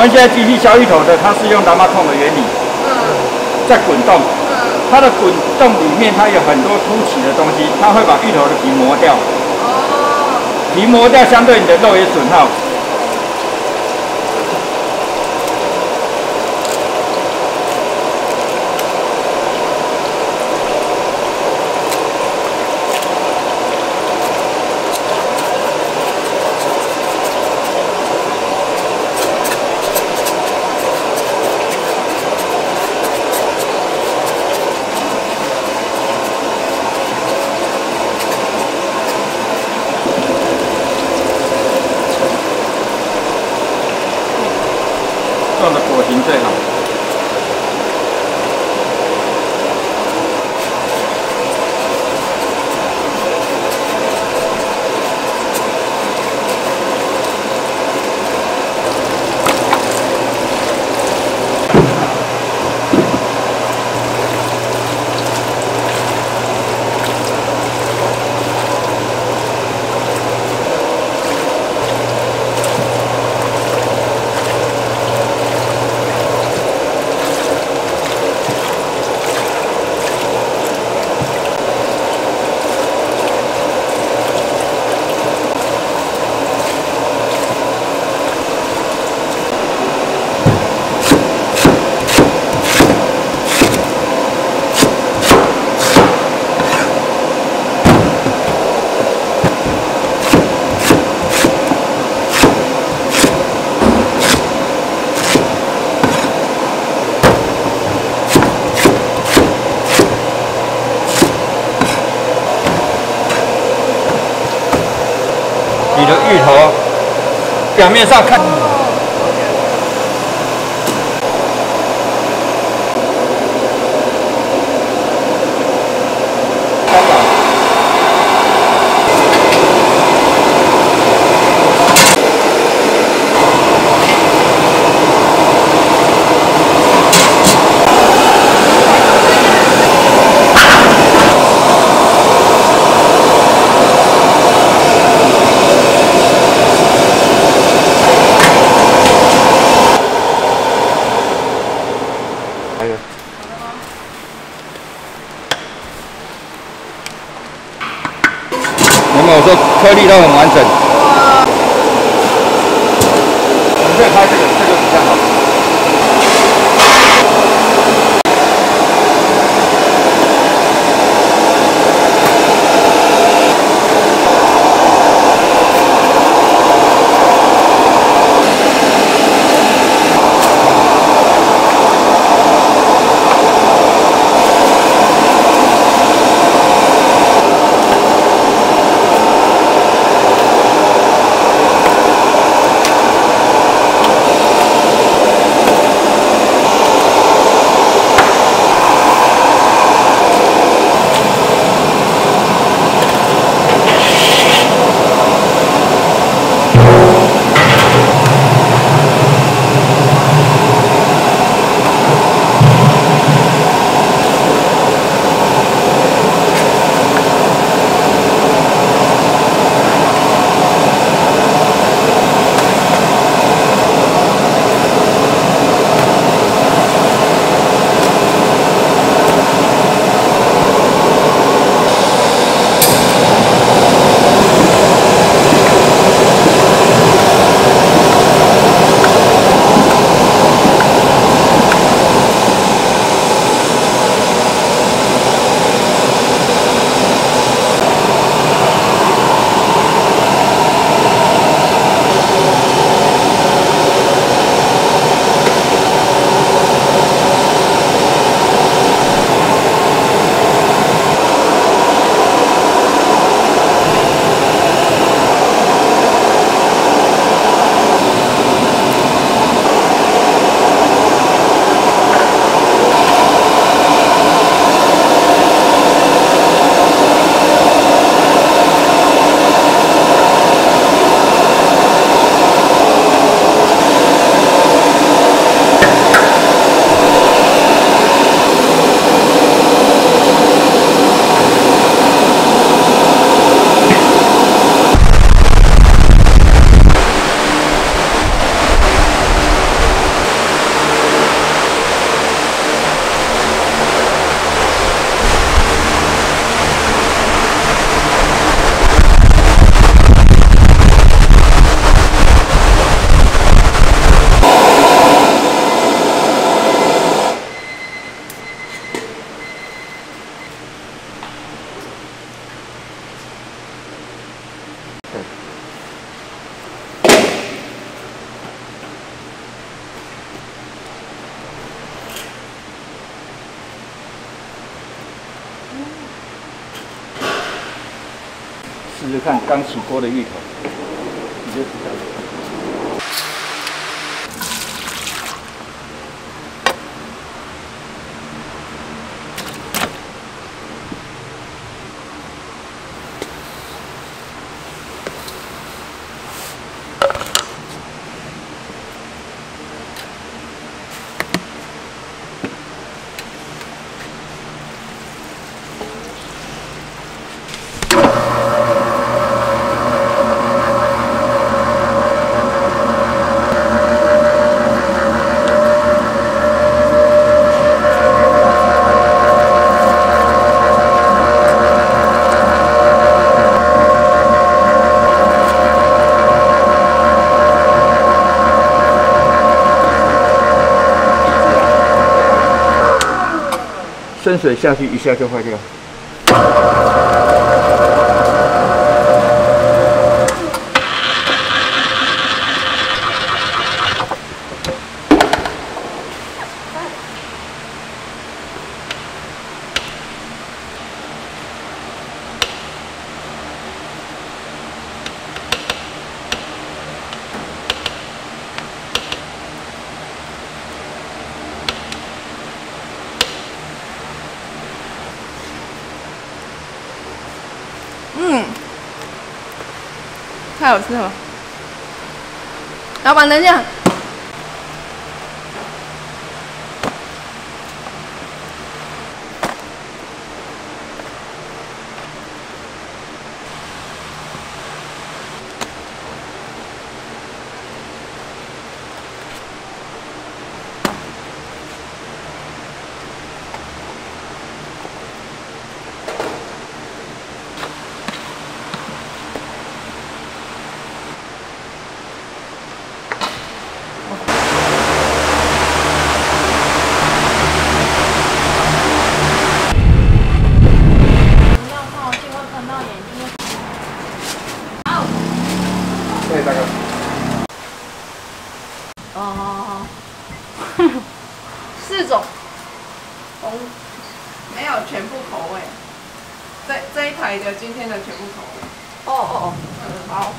们现在机器削芋头的，它是用拉马控的原理，在滚动，它的滚动里面它有很多凸起的东西，它会把芋头的皮磨掉。皮磨掉，相对你的肉也损耗。种的果型最好。你的芋头表面上看。有没有说颗粒都很完整？你可以拍这个比较好。试试看刚起锅的芋头，你就知道了。深水下去一下就坏掉。太好吃了！老板，等一下。对，大哥。哦，4种，没有全部口味，这一台的今天的全部口味。哦，好。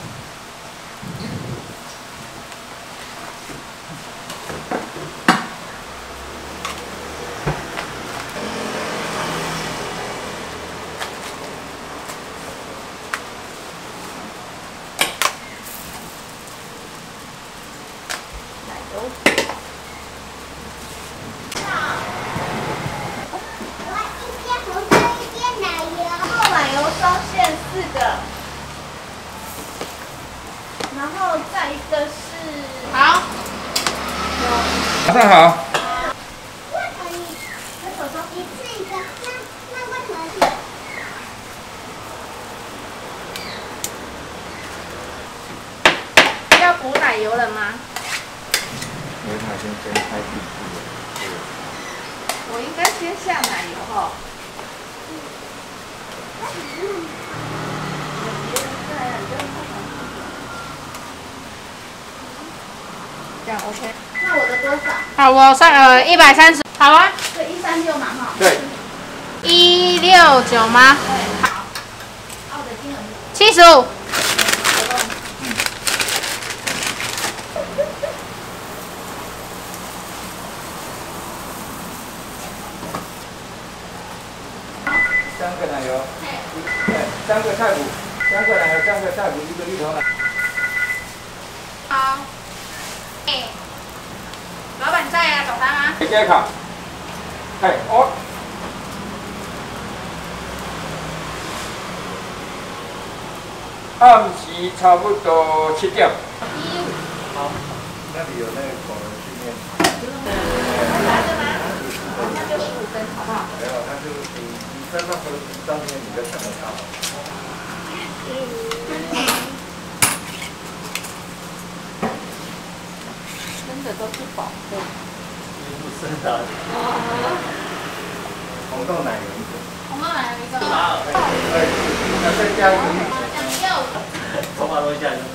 然后再一个是好，马上好。要补奶油了吗？因为它已经先开地铺了。我应该先下奶油哈。这样 OK。那我的多少？好，我130。好啊。对，136嘛哈。对。169吗？对。好。我的金额是75。3个奶油。3个菜脯，3个奶油，3个菜脯，1个芋头奶。好。老板在啊，早餐吗？你给卡。哦。暗时差不多7点。好，那里有那个口人训练。那就15分，好不好？没有，那就你在那盒子上面你就想得到。真的都是宝贝。不是的。红豆奶油一个。红豆奶油一个。对，那再加一个芋头。头发都下来就是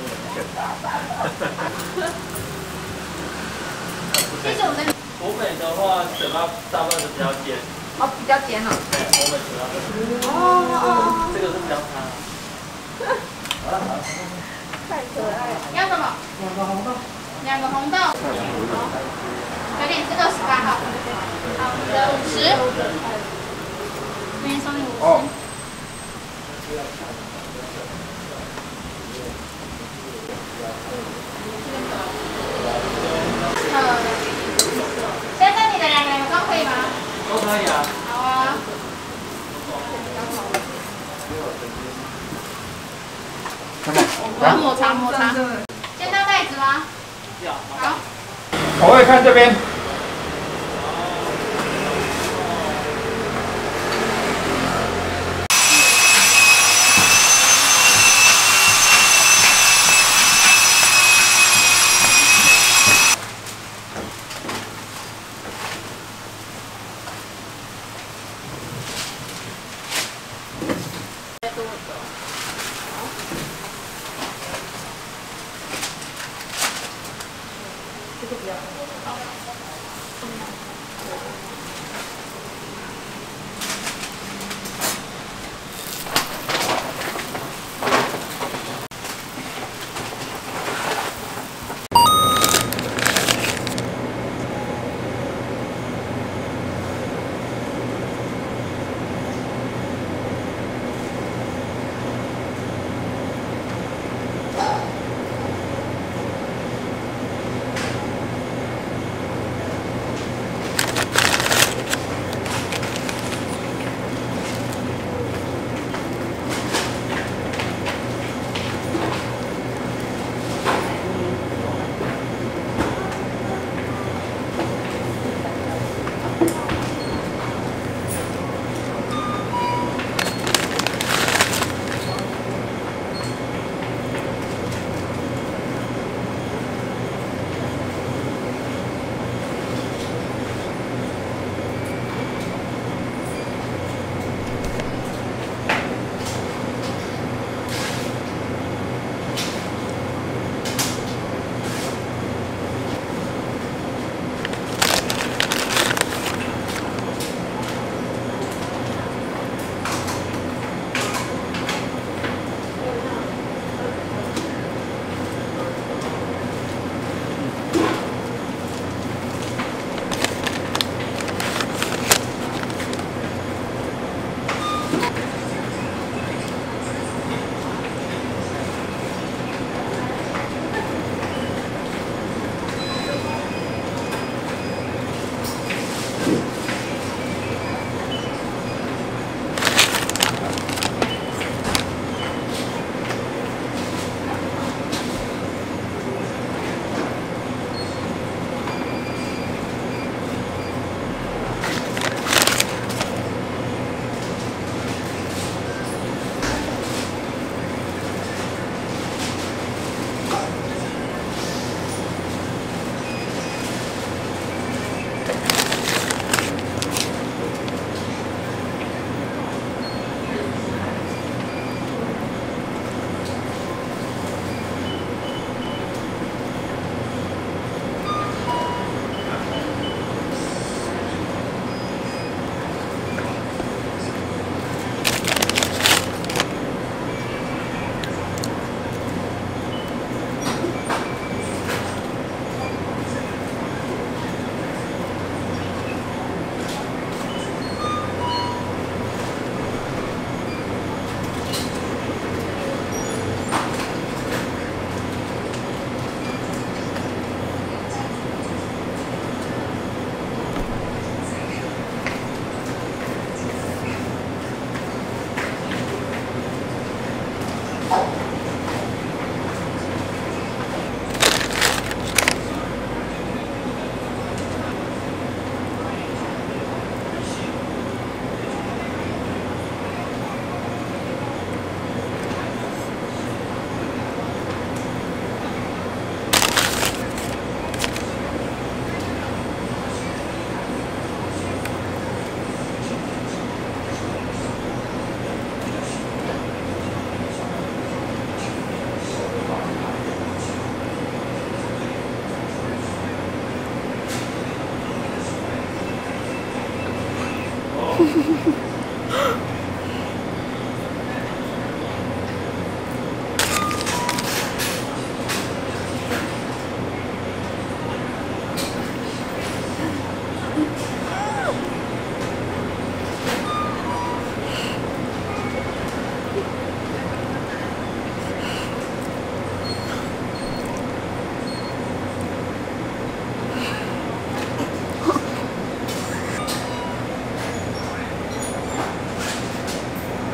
谢谢我们。国美的话，嘴巴大部分是比较尖。哦，比较尖哦。对，国美主要是。哦。这个是比较长。太可爱了。要什么？2个红豆。2个红豆。有点是28号。好，你的50。这边送你50。哦。先生，你的2个人都可以吗？都可以啊。好啊。我要抹茶。先到袋子吗？要。好。我会看这边。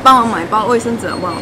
帮忙买包卫生纸好不好？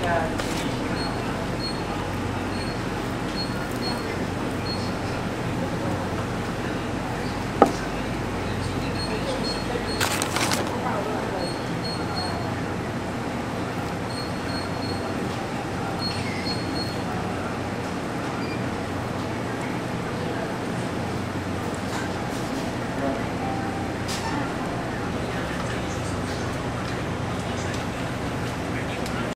下